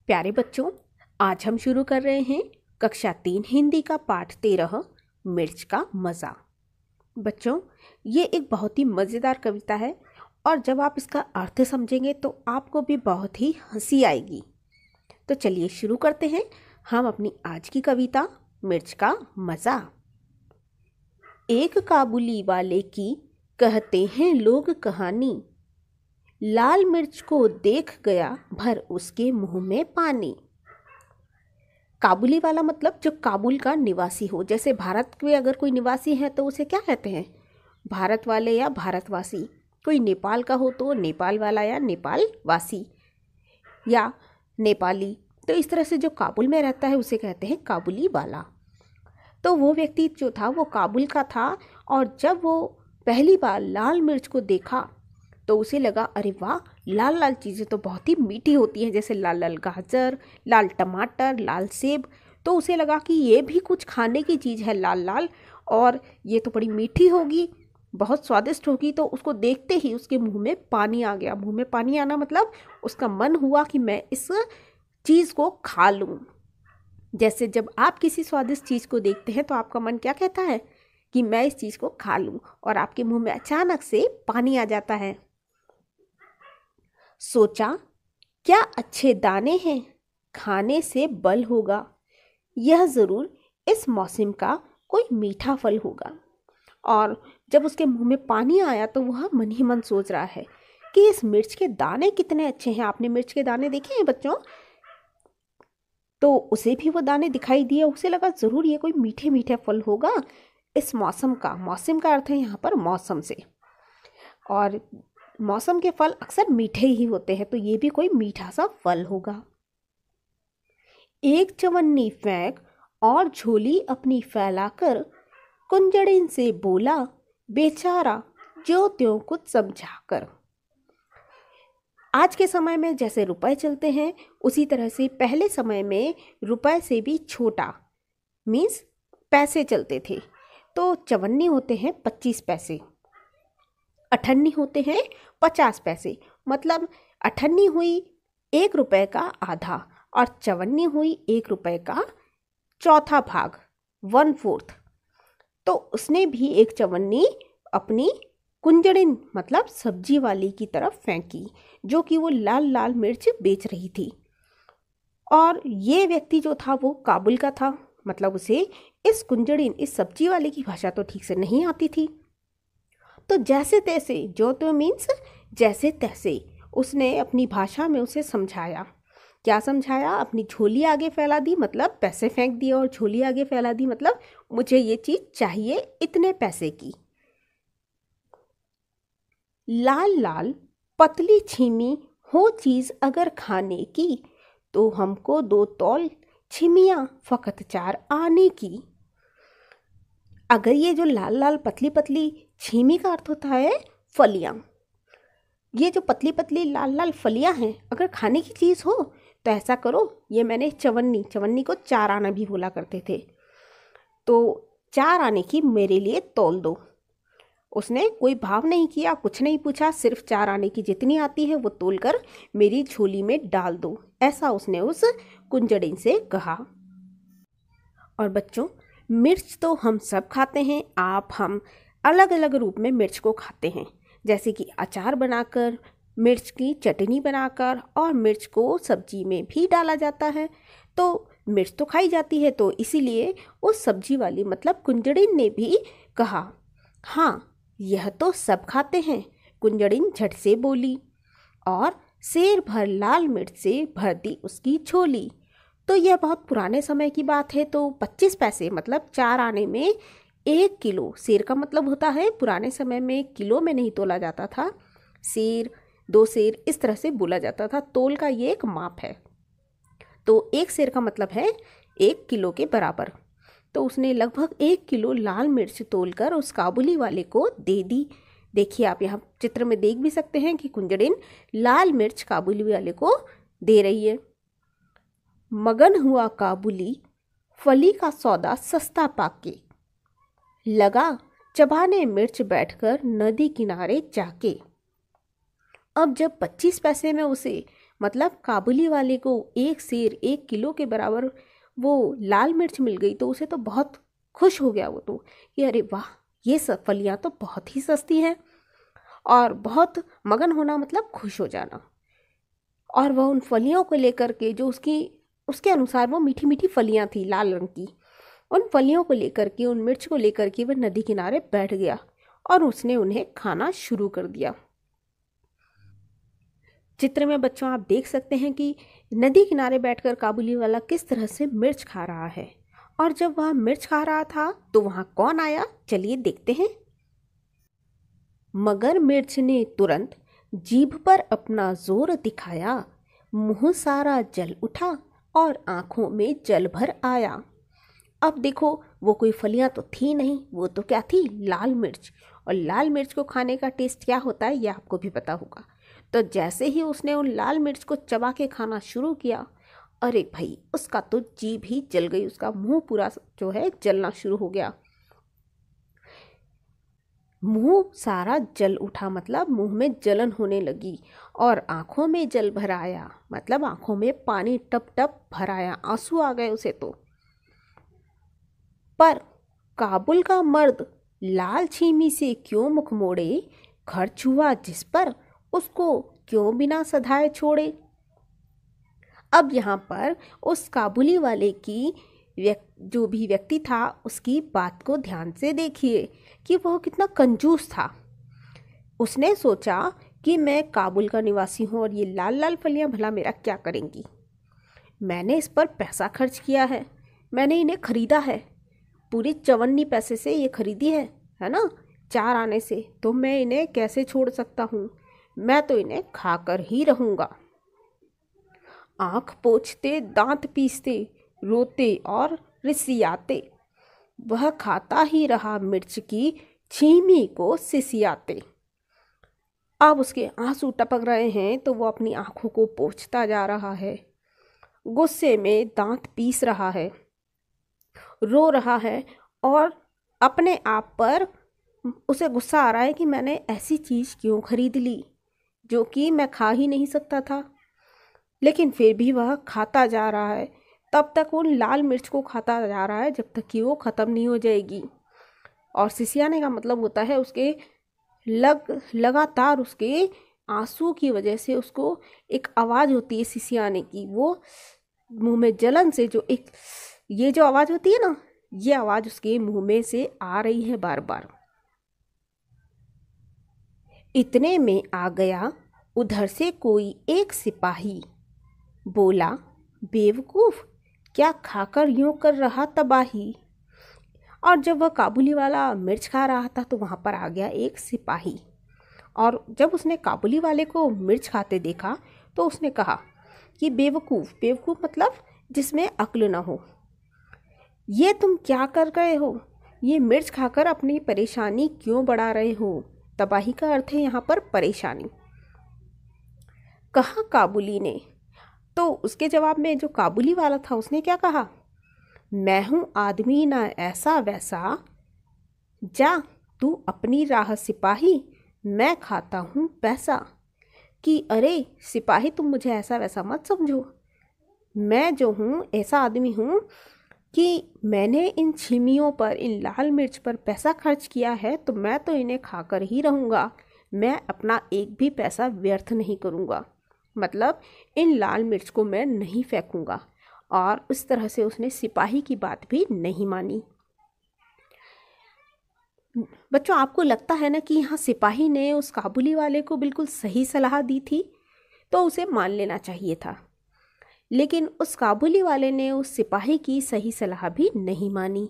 प्यारे बच्चों, आज हम शुरू कर रहे हैं कक्षा 3 हिंदी का पाठ 13 मिर्च का मज़ा। बच्चों, ये एक बहुत ही मज़ेदार कविता है और जब आप इसका अर्थ समझेंगे तो आपको भी बहुत ही हंसी आएगी। तो चलिए शुरू करते हैं हम अपनी आज की कविता मिर्च का मज़ा। एक काबुली वाले की कहते हैं लोग कहानी, लाल मिर्च को देख गया भर उसके मुंह में पानी। काबुली वाला मतलब जो काबुल का निवासी हो। जैसे भारत में अगर कोई निवासी है तो उसे क्या कहते हैं? भारत वाले या भारतवासी। कोई नेपाल का हो तो नेपाल वाला या नेपाल वासी या नेपाली। तो इस तरह से जो काबुल में रहता है उसे कहते हैं काबुली वाला। तो वो व्यक्ति जो था वो काबुल का था और जब वो पहली बार लाल मिर्च को देखा तो उसे लगा, अरे वाह, लाल लाल चीज़ें तो बहुत ही मीठी होती हैं, जैसे लाल लाल गाजर, लाल टमाटर, लाल सेब। तो उसे लगा कि ये भी कुछ खाने की चीज़ है लाल लाल, और ये तो बड़ी मीठी होगी, बहुत स्वादिष्ट होगी। तो उसको देखते ही उसके मुंह में पानी आ गया। मुंह में पानी आना मतलब उसका मन हुआ कि मैं इस चीज़ को खा लूँ। जैसे जब आप किसी स्वादिष्ट चीज़ को देखते हैं तो आपका मन क्या कहता है कि मैं इस चीज़ को खा लूँ, और आपके मुंह में अचानक से पानी आ जाता है। सोचा क्या अच्छे दाने हैं, खाने से बल होगा, यह ज़रूर इस मौसम का कोई मीठा फल होगा। और जब उसके मुंह में पानी आया तो वह मन ही मन सोच रहा है कि इस मिर्च के दाने कितने अच्छे हैं। आपने मिर्च के दाने देखे हैं बच्चों? तो उसे भी वो दाने दिखाई दिए। उसे लगा ज़रूर ये कोई मीठे मीठे फल होगा इस मौसम का। मौसम का अर्थ है यहाँ पर मौसम से, और मौसम के फल अक्सर मीठे ही होते हैं, तो ये भी कोई मीठा सा फल होगा। एक चवन्नी फेंक और झोली अपनी फैलाकर कुंजड़िन से बोला, बेचारा जो त्यों कुछ समझाकर। आज के समय में जैसे रुपए चलते हैं उसी तरह से पहले समय में रुपए से भी छोटा मीन्स पैसे चलते थे। तो चवन्नी होते हैं 25 पैसे, अठन्नी होते हैं 50 पैसे। मतलब अठन्नी हुई 1 रुपए का आधा और चवन्नी हुई 1 रुपए का चौथा भाग, 1/4। तो उसने भी एक चवन्नी अपनी कुंजड़िन मतलब सब्जी वाली की तरफ फेंकी, जो कि वो लाल लाल मिर्च बेच रही थी। और ये व्यक्ति जो था वो काबुल का था, मतलब उसे इस कुंजड़िन इस सब्जी वाले की भाषा तो ठीक से नहीं आती थी। तो जैसे तैसे, जो तो मीन्स जैसे तैसे, उसने अपनी भाषा में उसे समझाया। क्या समझाया? अपनी झोली आगे फैला दी मतलब पैसे फेंक दिए, और झोली आगे फैला दी मतलब मुझे ये चीज़ चाहिए इतने पैसे की। लाल लाल पतली छीमी हो चीज़ अगर खाने की, तो हमको 2 तौल छिमियाँ फकत 4 आने की। अगर ये जो लाल लाल पतली पतली छीमी का अर्थ होता है फलियाँ, ये जो पतली पतली लाल लाल फलियाँ हैं, अगर खाने की चीज़ हो तो ऐसा करो, ये मैंने चवन्नी को 4 आना भी बोला करते थे, तो 4 आने की मेरे लिए तौल दो। उसने कोई भाव नहीं किया, कुछ नहीं पूछा, सिर्फ 4 आने की जितनी आती है वो तोल कर मेरी झोली में डाल दो, ऐसा उसने उस कुंजड़िन से कहा। और बच्चों, मिर्च तो हम सब खाते हैं। आप हम अलग अलग रूप में मिर्च को खाते हैं, जैसे कि अचार बनाकर, मिर्च की चटनी बनाकर, और मिर्च को सब्जी में भी डाला जाता है। तो मिर्च तो खाई जाती है, तो इसीलिए उस सब्जी वाली मतलब कुंजड़िन ने भी कहा, हाँ यह तो सब खाते हैं। कुंजड़िन झट से बोली और शेर भर लाल मिर्च से भर दी उसकी झोली। तो यह बहुत पुराने समय की बात है। तो 25 पैसे मतलब 4 आने में 1 किलो, शेर का मतलब होता है, पुराने समय में किलो में नहीं तोला जाता था, शेर 2 शेर इस तरह से बोला जाता था। तोल का ये एक माप है। तो 1 शेर का मतलब है 1 किलो के बराबर। तो उसने लगभग 1 किलो लाल मिर्च तोलकर उस काबुली वाले को दे दी। देखिए, आप यहाँ चित्र में देख भी सकते हैं कि कुंजड़िन लाल मिर्च काबुली वाले को दे रही है। मगन हुआ काबुली फली का सौदा सस्ता पाके, लगा चबाने मिर्च बैठकर नदी किनारे जाके। अब जब 25 पैसे में उसे मतलब काबुली वाले को 1 किलो के बराबर वो लाल मिर्च मिल गई तो उसे तो बहुत खुश हो गया वो तो, कि अरे वाह, ये सब फलियाँ तो बहुत ही सस्ती हैं। और बहुत मगन होना मतलब खुश हो जाना। और वह उन फलियों को लेकर के, जो उसके अनुसार वो मीठी मीठी फलियाँ थी लाल रंग की, उन फलियों को लेकर के, उन मिर्च को लेकर के वह नदी किनारे बैठ गया और उसने उन्हें खाना शुरू कर दिया। चित्र में बच्चों आप देख सकते हैं कि नदी किनारे बैठकर काबुली वाला किस तरह से मिर्च खा रहा है। और जब वह मिर्च खा रहा था तो वहां कौन आया, चलिए देखते हैं। मगर मिर्च ने तुरंत जीभ पर अपना जोर दिखाया, मुंह सारा जल उठा और आंखों में जल भर आया। अब देखो, वो कोई फलियां तो थी नहीं, वो तो क्या थी, लाल मिर्च। और लाल मिर्च को खाने का टेस्ट क्या होता है ये आपको भी पता होगा। तो जैसे ही उसने उन लाल मिर्च को चबा के खाना शुरू किया, अरे भाई उसका तो जीभ ही जल गई, उसका मुंह पूरा जो है जलना शुरू हो गया। मुंह सारा जल उठा मतलब मुंह में जलन होने लगी, और आंखों में जल भर आया मतलब आंखों में पानी टप टप भर आया, आंसू आ गए उसे तो। पर काबुल का मर्द लाल छीमी से क्यों मुख मोड़े, खर्च हुआ जिस पर उसको क्यों बिना सधाए छोड़े। अब यहाँ पर उस काबुली वाले की जो भी व्यक्ति था उसकी बात को ध्यान से देखिए कि वह कितना कंजूस था। उसने सोचा कि मैं काबुल का निवासी हूँ और ये लाल लाल फलियाँ भला मेरा क्या करेंगी। मैंने इस पर पैसा खर्च किया है, मैंने इन्हें खरीदा है, पूरी 54 पैसे से ये खरीदी है ना, 4 आने से, तो मैं इन्हें कैसे छोड़ सकता हूँ। मैं तो इन्हें खाकर ही रहूँगा। आँख पोंछते, दांत पीसते, रोते और रिसियाते वह खाता ही रहा मिर्च की छीमी को सिसियाते। अब उसके आंसू टपक रहे हैं तो वो अपनी आंखों को पोंछता जा रहा है, गुस्से में दांत पीस रहा है, रो रहा है, और अपने आप पर उसे गुस्सा आ रहा है कि मैंने ऐसी चीज़ क्यों खरीद ली जो कि मैं खा ही नहीं सकता था। लेकिन फिर भी वह खाता जा रहा है, तब तक उन लाल मिर्च को खाता जा रहा है जब तक कि वो ख़त्म नहीं हो जाएगी। और सिसियाने का मतलब होता है उसके लगातार उसके आंसू की वजह से उसको एक आवाज़ होती है सिसियाने की, वो मुंह में जलन से जो एक ये जो आवाज़ होती है ना, ये आवाज़ उसके मुंह में से आ रही है बार बार। इतने में आ गया उधर से कोई एक सिपाही, बोला, बेवकूफ़, क्या खाकर यूं कर रहा तबाही। और जब वह काबुली वाला मिर्च खा रहा था तो वहाँ पर आ गया एक सिपाही, और जब उसने काबुली वाले को मिर्च खाते देखा तो उसने कहा कि बेवकूफ़, बेवकूफ़ मतलब जिसमें अक्ल ना हो, ये तुम क्या कर गए हो, ये मिर्च खाकर अपनी परेशानी क्यों बढ़ा रहे हो। तबाही का अर्थ है यहाँ पर परेशानी। कहा काबुली ने। तो उसके जवाब में जो काबुली वाला था उसने क्या कहा, मैं हूँ आदमी ना ऐसा वैसा, जा तू अपनी राह सिपाही, मैं खाता हूँ पैसा। कि अरे सिपाही, तुम मुझे ऐसा वैसा मत समझो, मैं जो हूँ ऐसा आदमी हूँ कि मैंने इन छीमियों पर, इन लाल मिर्च पर पैसा खर्च किया है, तो मैं तो इन्हें खाकर ही रहूँगा, मैं अपना एक भी पैसा व्यर्थ नहीं करूँगा, मतलब इन लाल मिर्च को मैं नहीं फेंकूँगा। और उस तरह से उसने सिपाही की बात भी नहीं मानी। बच्चों, आपको लगता है ना कि यहाँ सिपाही ने उस काबुली वाले को बिल्कुल सही सलाह दी थी, तो उसे मान लेना चाहिए था। लेकिन उस काबुली वाले ने उस सिपाही की सही सलाह भी नहीं मानी।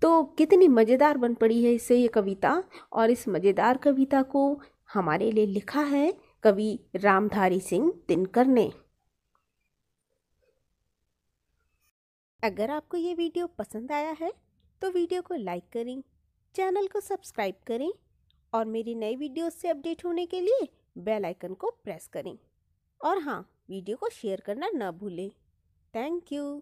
तो कितनी मज़ेदार बन पड़ी है इससे ये कविता। और इस मज़ेदार कविता को हमारे लिए लिखा है कवि रामधारी सिंह दिनकर ने। अगर आपको ये वीडियो पसंद आया है तो वीडियो को लाइक करें, चैनल को सब्सक्राइब करें और मेरी नई वीडियोस से अपडेट होने के लिए बेल आइकन को प्रेस करें। और हाँ, वीडियो को शेयर करना ना भूलें। Thank you.